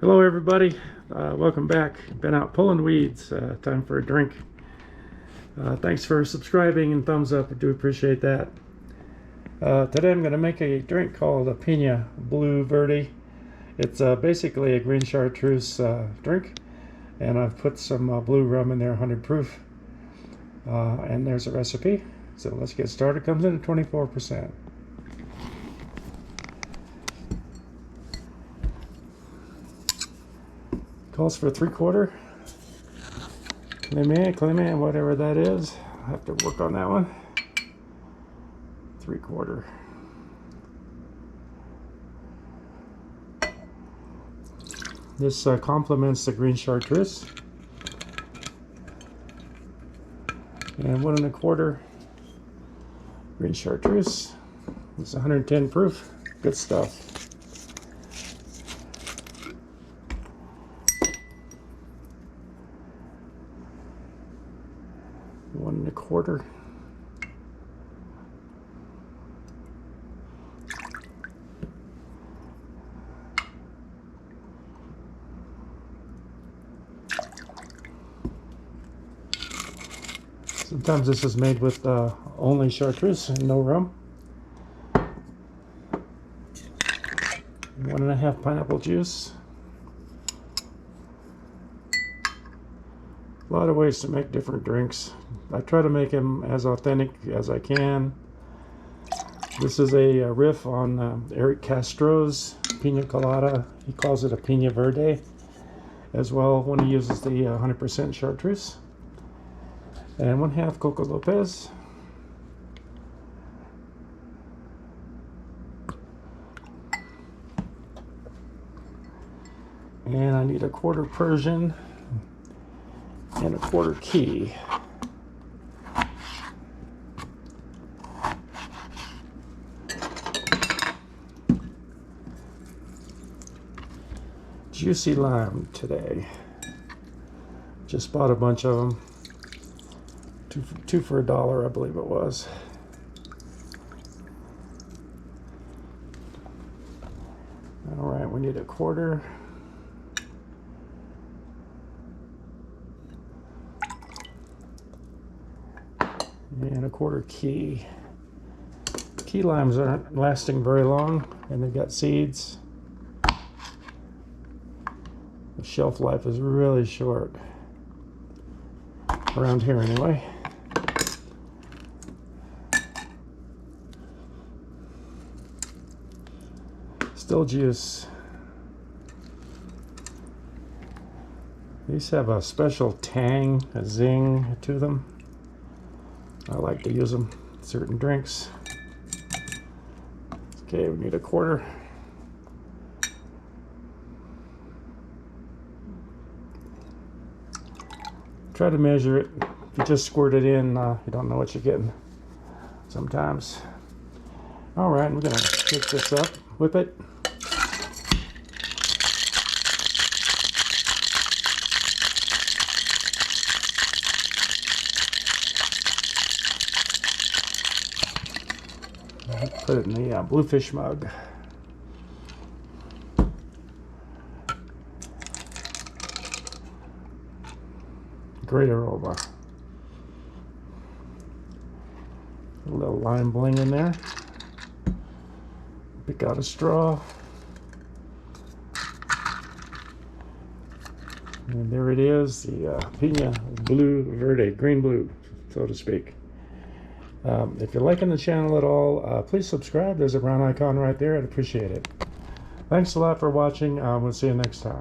Hello everybody, welcome back. Been out pulling weeds, time for a drink. Thanks for subscribing and thumbs up, I do appreciate that. Today I'm going to make a drink called a Pina Blue Verde. It's basically a Green Chartreuse drink, and I've put some blue rum in there, 100 proof, and there's a recipe. So let's get started. Comes in at 24%. Calls for 3/4 Clement, whatever that is. I have to work on that one. 3/4. This complements the Green Chartreuse. And 1 1/4 Green Chartreuse. It's 110 proof. Good stuff. One 1/4. Sometimes this is made with only chartreuse and no rum. 1 1/2 pineapple juice. A lot of ways to make different drinks. I try to make them as authentic as I can. This is a riff on Erick Castro's Pina Colada. He calls it a Pina Verde as well when he uses the 100% chartreuse. And 1/2 Coco Lopez. And I need 1/4 Persian and 1/4 key. Juicy lime today. Just bought a bunch of them. Two for $1, I believe it was. All right, we need 1/4. And 1/4 key. Key limes aren't lasting very long, and they've got seeds. The shelf life is really short. Around here anyway. Still juice. These have a special tang, a zing to them. I like to use them in certain drinks. Okay, we need 1/4. Try to measure it. If you just squirt it in, you don't know what you're getting sometimes. All right, we're gonna pick this up, whip it. Put it in the bluefish mug. Great aroma. A little lime bling in there. Pick out a straw. And there it is, the Pina Blue Verde, green blue, so to speak. If you're liking the channel at all, please subscribe. There's a brown icon right there. I'd appreciate it. Thanks a lot for watching. We'll see you next time.